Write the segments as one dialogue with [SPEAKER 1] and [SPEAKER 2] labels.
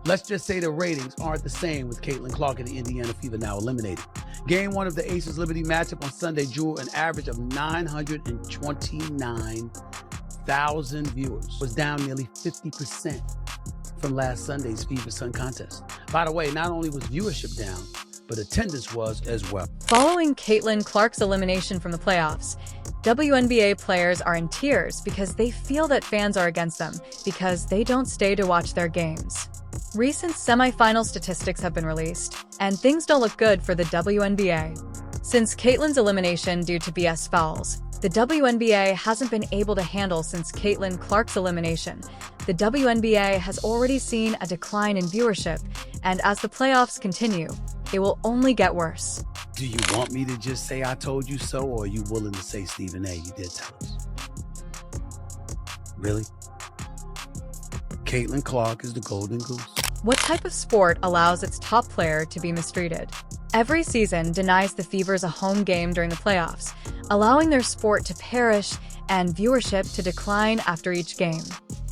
[SPEAKER 1] Let's just say the ratings aren't the same with Caitlin Clark and the Indiana Fever now eliminated. Game 1 of the Aces Liberty matchup on Sunday drew an average of 929,000 viewers. Was down nearly 50% from last Sunday's Fever Sun contest. By the way, not only was viewership down, but attendance was as well.
[SPEAKER 2] Following Caitlin Clark's elimination from the playoffs, WNBA players are in tears because they feel that fans are against them because they don't stay to watch their games. Recent semifinal statistics have been released, and things don't look good for the WNBA. Since Caitlin's elimination due to BS fouls, the WNBA hasn't been able to handle since Caitlin Clark's elimination. The WNBA has already seen a decline in viewership, and as the playoffs continue, it will only get worse.
[SPEAKER 1] Do you want me to just say I told you so, or are you willing to say, Stephen A., you did tell us? Really? Caitlin Clark is the golden goose.
[SPEAKER 2] What type of sport allows its top player to be mistreated? Every season denies the Fevers a home game during the playoffs, allowing their sport to perish and viewership to decline after each game.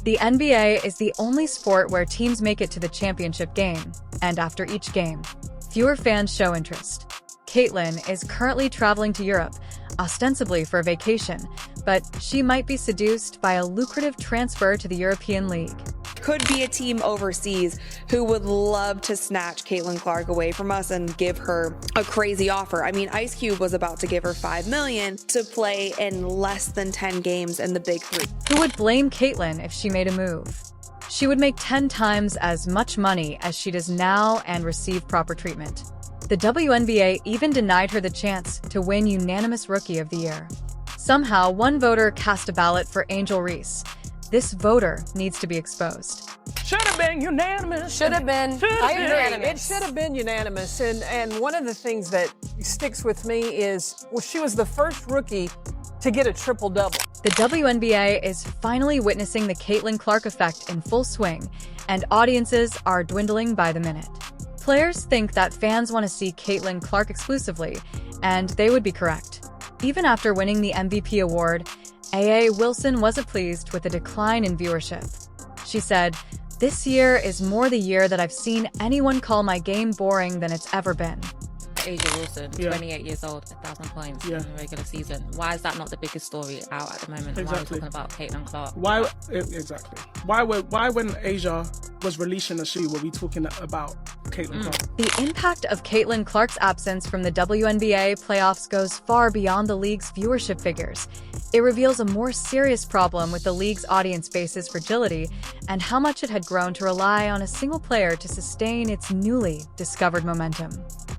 [SPEAKER 2] The NBA is the only sport where teams make it to the championship game, and after each game, fewer fans show interest. Caitlin is currently traveling to Europe, ostensibly for a vacation, but she might be seduced by a lucrative transfer to the European League.
[SPEAKER 3] Could be a team overseas who would love to snatch Caitlin Clark away from us and give her a crazy offer. I mean, Ice Cube was about to give her $5 million to play in less than 10 games in the Big Three.
[SPEAKER 2] Who would blame Caitlin if she made a move? She would make 10 times as much money as she does now and receive proper treatment. The WNBA even denied her the chance to win Unanimous Rookie of the Year. Somehow, one voter cast a ballot for Angel Reese. This voter needs to be exposed.
[SPEAKER 4] Should have been unanimous.
[SPEAKER 5] Should have been. I agree.
[SPEAKER 4] Unanimous.
[SPEAKER 5] It should have been unanimous. And one of the things that sticks with me is, well, she was the first rookie to get a triple-double.
[SPEAKER 2] The WNBA is finally witnessing the Caitlin Clark effect in full swing, and audiences are dwindling by the minute. Players think that fans want to see Caitlin Clark exclusively, and they would be correct. Even after winning the MVP award, A.A. Wilson wasn't pleased with the decline in viewership. She said, "This year is more the year that I've seen anyone call my game boring than it's ever been."
[SPEAKER 6] A'ja Wilson, 28 years old, 1,000 points in the regular season. Why is that not the biggest story out at the moment? Why are we talking about Caitlin Clark?
[SPEAKER 4] Why exactly? Why when A'ja was releasing the shoe were we talking about Caitlin Clark?
[SPEAKER 2] The impact of Caitlin Clark's absence from the WNBA playoffs goes far beyond the league's viewership figures. It reveals a more serious problem with the league's audience base's fragility and how much it had grown to rely on a single player to sustain its newly discovered momentum.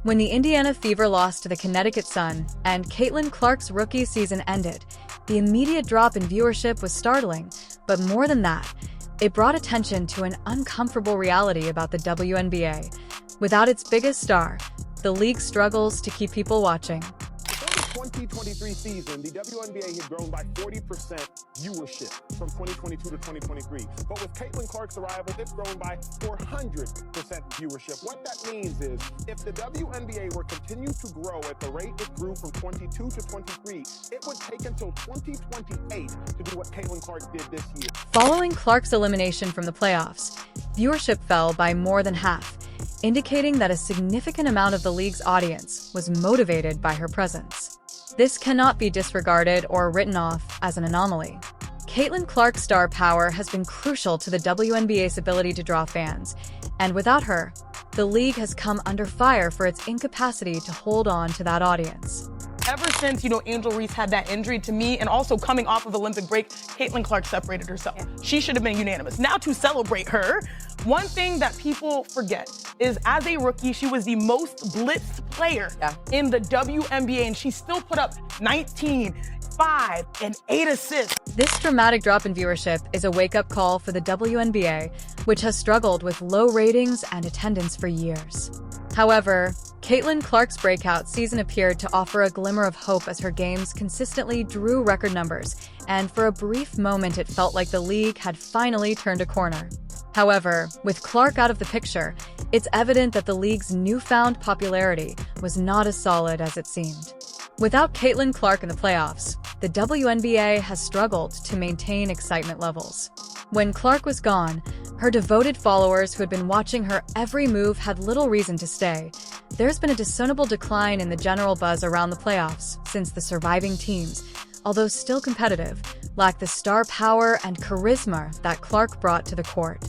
[SPEAKER 2] When the Indiana Fever lost to the Connecticut Sun and Caitlin Clark's rookie season ended, the immediate drop in viewership was startling, but more than that, it brought attention to an uncomfortable reality about the WNBA. Without its biggest star, the league struggles to keep people watching.
[SPEAKER 7] Before the 2023 season, the WNBA had grown by 40% viewership from 2022 to 2023. But with Caitlin Clark's arrival, it's grown by 400% viewership. What that means is, if the WNBA were to continue to grow at the rate it grew from 22 to 23, it would take until 2028 to do what Caitlin Clark did this year.
[SPEAKER 2] Following Clark's elimination from the playoffs, viewership fell by more than half, indicating that a significant amount of the league's audience was motivated by her presence. This cannot be disregarded or written off as an anomaly. Caitlin Clark's star power has been crucial to the WNBA's ability to draw fans, and without her, the league has come under fire for its incapacity to hold on to that audience.
[SPEAKER 4] Ever since, Angel Reese had that injury, to me, and also coming off of Olympic break, Caitlin Clark separated herself. She should have been unanimous. Now, to celebrate her, one thing that people forget is, as a rookie, she was the most blitzed player in the WNBA, and she still put up 19, 5, and 8 assists.
[SPEAKER 2] This dramatic drop in viewership is a wake-up call for the WNBA, which has struggled with low ratings and attendance for years. However, Caitlin Clark's breakout season appeared to offer a glimmer of hope as her games consistently drew record numbers, and for a brief moment it felt like the league had finally turned a corner. However, with Clark out of the picture, it's evident that the league's newfound popularity was not as solid as it seemed. Without Caitlin Clark in the playoffs, the WNBA has struggled to maintain excitement levels. When Clark was gone, Her devoted followers who had been watching her every move had little reason to stay. There's been a discernible decline in the general buzz around the playoffs since the surviving teams, although still competitive, lack the star power and charisma that Clark brought to the court.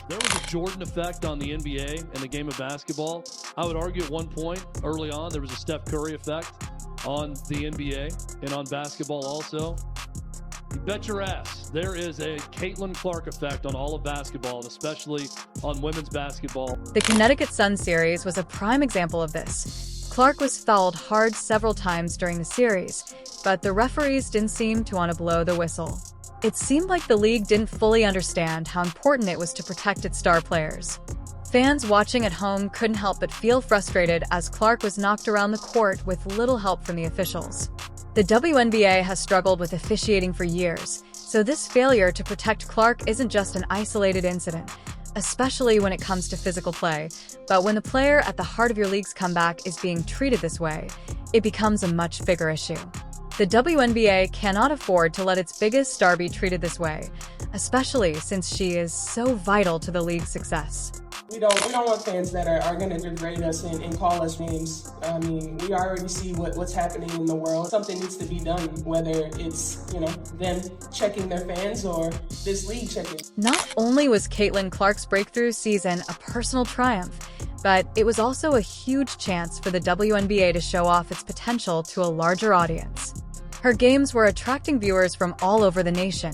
[SPEAKER 8] There was a Jordan effect on the NBA and the game of basketball. I would argue at one point early on there was a Steph Curry effect on the NBA and on basketball also. You bet your ass there is a Caitlin Clark effect on all of basketball, and especially on women's basketball.
[SPEAKER 2] The Connecticut Sun series was a prime example of this. Clark was fouled hard several times during the series, but the referees didn't seem to want to blow the whistle. It seemed like the league didn't fully understand how important it was to protect its star players. Fans watching at home couldn't help but feel frustrated as Clark was knocked around the court with little help from the officials. The WNBA has struggled with officiating for years, so this failure to protect Clark isn't just an isolated incident, especially when it comes to physical play. But when the player at the heart of your league's comeback is being treated this way, it becomes a much bigger issue. The WNBA cannot afford to let its biggest star be treated this way, especially since she is so vital to the league's success.
[SPEAKER 9] We don't want fans that are going to degrade us and call us names. I mean, we already see what's happening in the world. Something needs to be done, whether it's, them checking their fans or this league checking.
[SPEAKER 2] Not only was Caitlin Clark's breakthrough season a personal triumph, but it was also a huge chance for the WNBA to show off its potential to a larger audience. Her games were attracting viewers from all over the nation,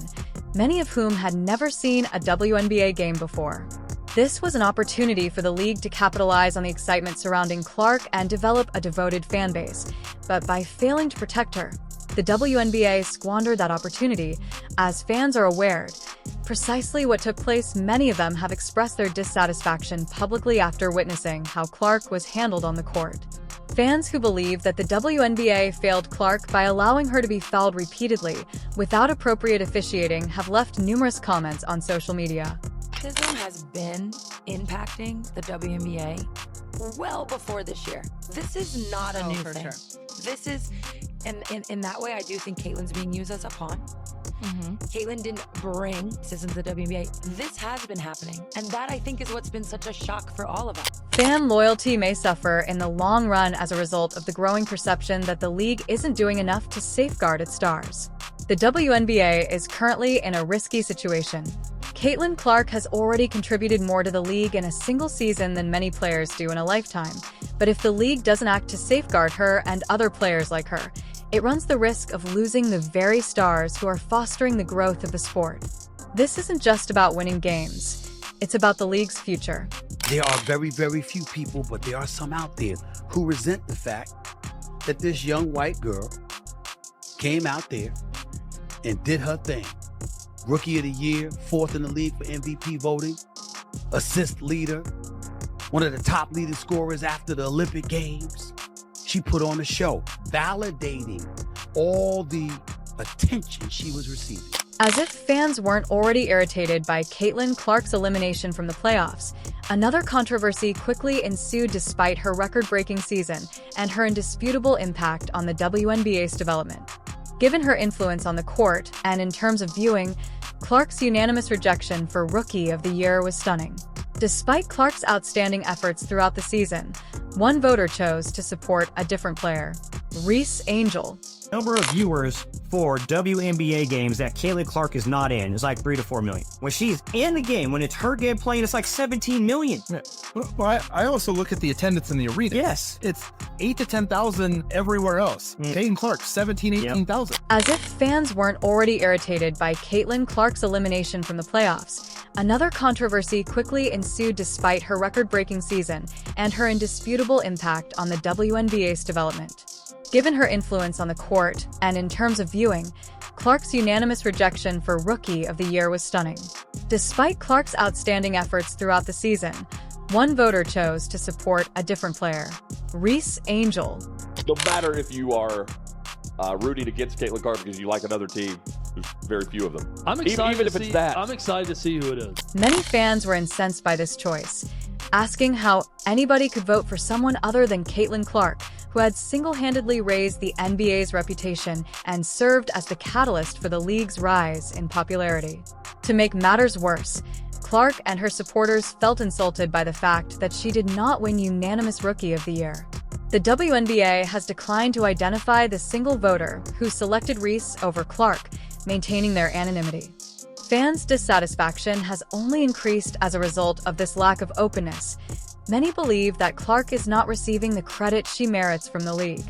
[SPEAKER 2] many of whom had never seen a WNBA game before. This was an opportunity for the league to capitalize on the excitement surrounding Clark and develop a devoted fan base. But by failing to protect her, the WNBA squandered that opportunity. As fans are aware, precisely what took place, many of them have expressed their dissatisfaction publicly after witnessing how Clark was handled on the court. Fans who believe that the WNBA failed Clark by allowing her to be fouled repeatedly without appropriate officiating have left numerous comments on social media.
[SPEAKER 10] Racism has been impacting the WNBA well before this year. This is not a new thing. Sure. This is, in that way, I do think Caitlin's being used as a pawn. Caitlin didn't bring racism to the WNBA. This has been happening, and that, I think, is what's been such a shock for all of us.
[SPEAKER 2] Fan loyalty may suffer in the long run as a result of the growing perception that the league isn't doing enough to safeguard its stars. The WNBA is currently in a risky situation. Caitlin Clark has already contributed more to the league in a single season than many players do in a lifetime. But if the league doesn't act to safeguard her and other players like her, it runs the risk of losing the very stars who are fostering the growth of the sport. This isn't just about winning games. It's about the league's future.
[SPEAKER 1] There are very, very few people, but there are some out there who resent the fact that this young white girl came out there and did her thing. Rookie of the Year, 4th in the league for MVP voting, assist leader, one of the top leading scorers after the Olympic Games. She put on a show, validating all the attention she was receiving.
[SPEAKER 2] As if fans weren't already irritated by Caitlin Clark's elimination from the playoffs, another controversy quickly ensued despite her record-breaking season and her indisputable impact on the WNBA's development. Given her influence on the court and in terms of viewing, Clark's unanimous rejection for Rookie of the Year was stunning. Despite Clark's outstanding efforts throughout the season, one voter chose to support a different player, Reese Angel.
[SPEAKER 11] Number of viewers for WNBA games that Caitlin Clark is not in is like 3 to 4 million. When she's in the game, when it's her game playing, it's like 17 million.
[SPEAKER 12] Yeah. Well, I also look at the attendance in the arena.
[SPEAKER 11] Yes.
[SPEAKER 12] It's 8 to 10,000 everywhere else. Caitlin Clark, 17, 18,000.
[SPEAKER 2] As if fans weren't already irritated by Caitlin Clark's elimination from the playoffs, another controversy quickly ensued despite her record-breaking season and her indisputable impact on the WNBA's development. Given her influence on the court and in terms of viewing, Clark's unanimous rejection for Rookie of the Year was stunning. Despite Clark's outstanding efforts throughout the season, one voter chose to support a different player, Reese Angel.
[SPEAKER 13] No matter if you are rooting against Caitlin Clark because you like another team, there's very few of them.
[SPEAKER 8] I'm excited
[SPEAKER 13] even if it's that.
[SPEAKER 8] I'm excited to see who it is.
[SPEAKER 2] Many fans were incensed by this choice, asking how anybody could vote for someone other than Caitlin Clark, who had single-handedly raised the NBA's reputation and served as the catalyst for the league's rise in popularity. To make matters worse, Clark and her supporters felt insulted by the fact that she did not win unanimous Rookie of the Year. The WNBA has declined to identify the single voter who selected Reese over Clark, maintaining their anonymity. Fans' dissatisfaction has only increased as a result of this lack of openness. Many believe that Clark is not receiving the credit she merits from the league.